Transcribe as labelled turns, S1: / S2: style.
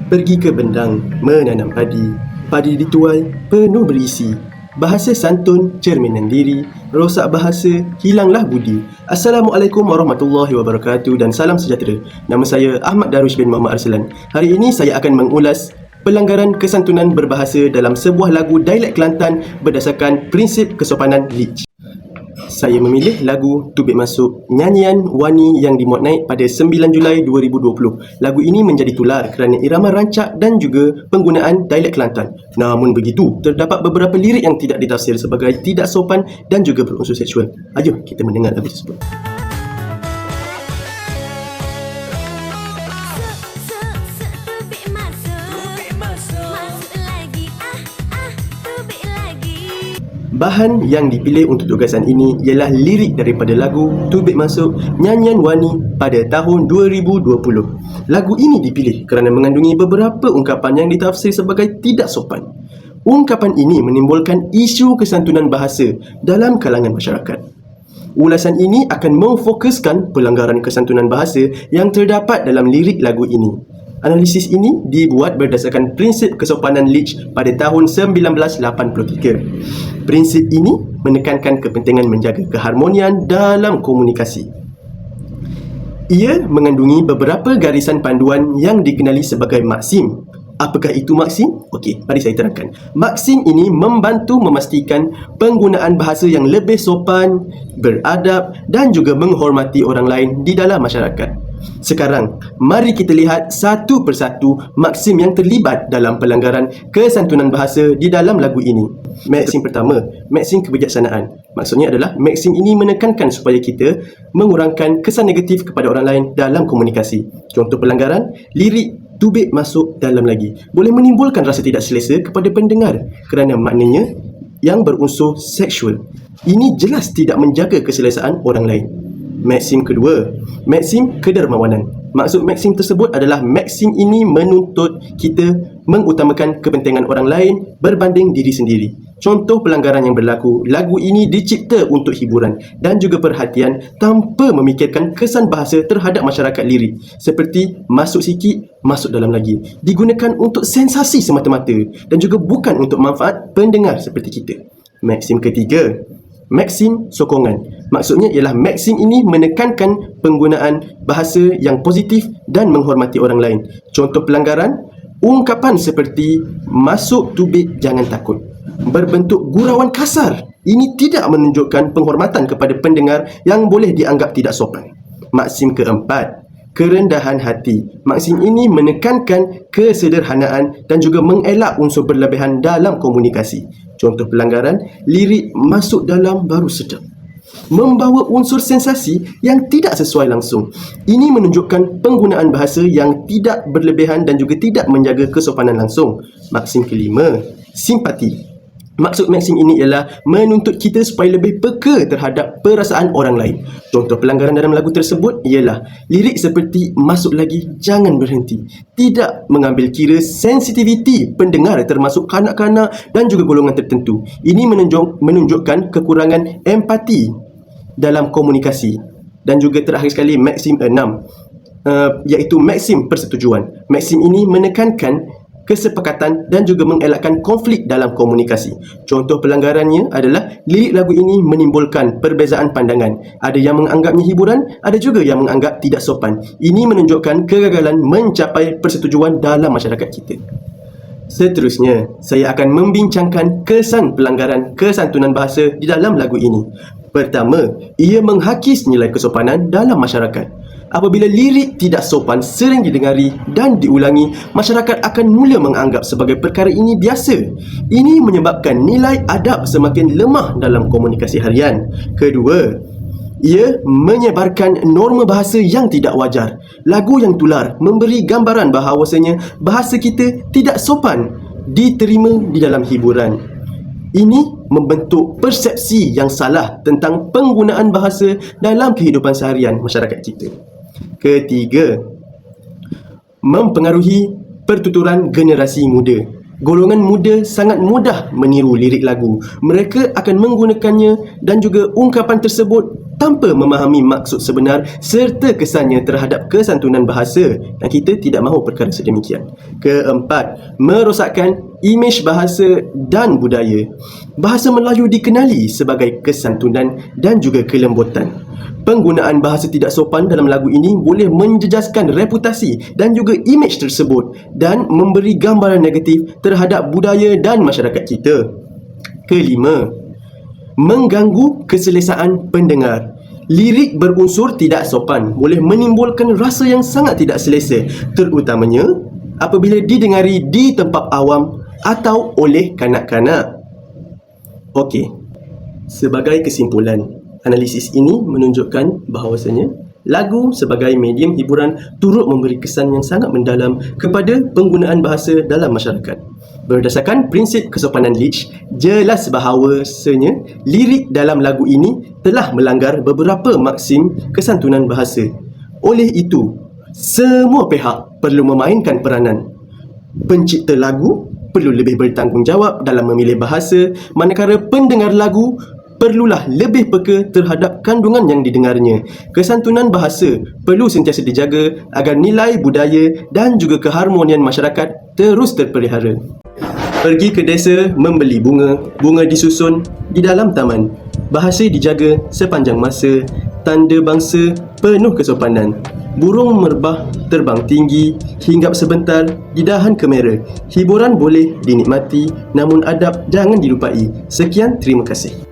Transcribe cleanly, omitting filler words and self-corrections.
S1: Pergi ke bendang, menanam padi. Padi dituai, penuh berisi. Bahasa santun, cerminan diri. Rosak bahasa, hilanglah budi. Assalamualaikum warahmatullahi wabarakatuh dan salam sejahtera. Nama saya Ahmad Darwish bin Muhammad Arsalan. Hari ini saya akan mengulas pelanggaran kesantunan berbahasa dalam sebuah lagu dialek Kelantan berdasarkan prinsip kesopanan Leach. Saya memilih lagu Tubik Masuk nyanyian Wani yang dimuat naik pada 9 Julai 2020. Lagu ini menjadi tular kerana irama rancak dan juga penggunaan dialek Kelantan. Namun begitu, terdapat beberapa lirik yang tidak ditafsir sebagai tidak sopan dan juga berunsur seksual. Ayuh kita mendengar lagu tersebut. Bahan yang dipilih untuk tugasan ini ialah lirik daripada lagu Tubik Masuk nyanyian Wani pada tahun 2020. Lagu ini dipilih kerana mengandungi beberapa ungkapan yang ditafsir sebagai tidak sopan. Ungkapan ini menimbulkan isu kesantunan bahasa dalam kalangan masyarakat. Ulasan ini akan memfokuskan pelanggaran kesantunan bahasa yang terdapat dalam lirik lagu ini. Analisis ini dibuat berdasarkan prinsip kesopanan Leach pada tahun 1983. Prinsip ini menekankan kepentingan menjaga keharmonian dalam komunikasi. Ia mengandungi beberapa garisan panduan yang dikenali sebagai maksim. Apakah itu maksim? Okey, mari saya terangkan. Maksim ini membantu memastikan penggunaan bahasa yang lebih sopan, beradab dan juga menghormati orang lain di dalam masyarakat. Sekarang, mari kita lihat satu persatu maksim yang terlibat dalam pelanggaran kesantunan bahasa di dalam lagu ini. Maksim pertama, maksim kebijaksanaan. Maksudnya adalah maksim ini menekankan supaya kita mengurangkan kesan negatif kepada orang lain dalam komunikasi. Contoh pelanggaran, lirik tubik masuk dalam lagi boleh menimbulkan rasa tidak selesa kepada pendengar kerana maknanya yang berunsur seksual. Ini jelas tidak menjaga keselesaan orang lain. Maksim kedua, maksim kedermawanan. Maksud maksim tersebut adalah maksim ini menuntut kita mengutamakan kepentingan orang lain berbanding diri sendiri. Contoh pelanggaran yang berlaku, lagu ini dicipta untuk hiburan dan juga perhatian tanpa memikirkan kesan bahasa terhadap masyarakat lirik. Seperti masuk sikit, masuk dalam lagi. Digunakan untuk sensasi semata-mata dan juga bukan untuk manfaat pendengar seperti kita. Maksim ketiga, maksim sokongan. Maksudnya ialah maksim ini menekankan penggunaan bahasa yang positif dan menghormati orang lain. Contoh pelanggaran, ungkapan seperti masuk tubik jangan takut berbentuk gurauan kasar. Ini tidak menunjukkan penghormatan kepada pendengar yang boleh dianggap tidak sopan. Maksim keempat, kerendahan hati. Maksim ini menekankan kesederhanaan dan juga mengelak unsur berlebihan dalam komunikasi. Contoh pelanggaran, lirik masuk dalam baru sedap membawa unsur sensasi yang tidak sesuai langsung. Ini menunjukkan penggunaan bahasa yang tidak berlebihan dan juga tidak menjaga kesopanan langsung. Maksim kelima, simpati. Maksud maksim ini ialah menuntut kita supaya lebih peka terhadap perasaan orang lain. Contoh pelanggaran dalam lagu tersebut ialah lirik seperti masuk lagi, jangan berhenti. Tidak mengambil kira sensitiviti pendengar termasuk kanak-kanak dan juga golongan tertentu. Ini menunjukkan kekurangan empati dalam komunikasi. Dan juga terakhir sekali maksim 6, iaitu maksim persetujuan. Maksim ini menekankan kesepakatan dan juga mengelakkan konflik dalam komunikasi. Contoh pelanggarannya adalah lirik lagu ini menimbulkan perbezaan pandangan. Ada yang menganggapnya hiburan, ada juga yang menganggap tidak sopan. Ini menunjukkan kegagalan mencapai persetujuan dalam masyarakat kita. Seterusnya, saya akan membincangkan kesan pelanggaran kesantunan bahasa di dalam lagu ini. Pertama, ia menghakis nilai kesopanan dalam masyarakat. Apabila lirik tidak sopan sering didengari dan diulangi, masyarakat akan mula menganggap sebagai perkara ini biasa. Ini menyebabkan nilai adab semakin lemah dalam komunikasi harian. Kedua, ia menyebarkan norma bahasa yang tidak wajar. Lagu yang tular memberi gambaran bahawasanya bahasa kita tidak sopan diterima di dalam hiburan. Ini membentuk persepsi yang salah tentang penggunaan bahasa dalam kehidupan seharian masyarakat kita. Ketiga, mempengaruhi pertuturan generasi muda. Golongan muda sangat mudah meniru lirik lagu. Mereka akan menggunakannya dan juga ungkapan tersebut tanpa memahami maksud sebenar serta kesannya terhadap kesantunan bahasa, dan kita tidak mahu perkara sedemikian. Keempat, merosakkan imej bahasa dan budaya. Bahasa Melayu dikenali sebagai kesantunan dan juga kelembutan. Penggunaan bahasa tidak sopan dalam lagu ini boleh menjejaskan reputasi dan juga imej tersebut dan memberi gambaran negatif terhadap budaya dan masyarakat kita. Kelima, mengganggu keselesaan pendengar. Lirik berunsur tidak sopan boleh menimbulkan rasa yang sangat tidak selesa, terutamanya apabila didengari di tempat awam atau oleh kanak-kanak. Okey, sebagai kesimpulan, analisis ini menunjukkan bahawasanya lagu sebagai medium hiburan turut memberi kesan yang sangat mendalam kepada penggunaan bahasa dalam masyarakat. Berdasarkan prinsip kesopanan Leach, jelas bahawasanya lirik dalam lagu ini telah melanggar beberapa maksim kesantunan bahasa. Oleh itu, semua pihak perlu memainkan peranan. Pencipta lagu perlu lebih bertanggungjawab dalam memilih bahasa, manakala pendengar lagu perlulah lebih peka terhadap kandungan yang didengarnya. Kesantunan bahasa perlu sentiasa dijaga agar nilai budaya dan juga keharmonian masyarakat terus terpelihara. Pergi ke desa membeli bunga, bunga disusun di dalam taman. Bahasa dijaga sepanjang masa, tanda bangsa penuh kesopanan. Burung merbah terbang tinggi, hinggap sebentar di dahan kamera. Hiburan boleh dinikmati, namun adab jangan dilupai. Sekian, terima kasih.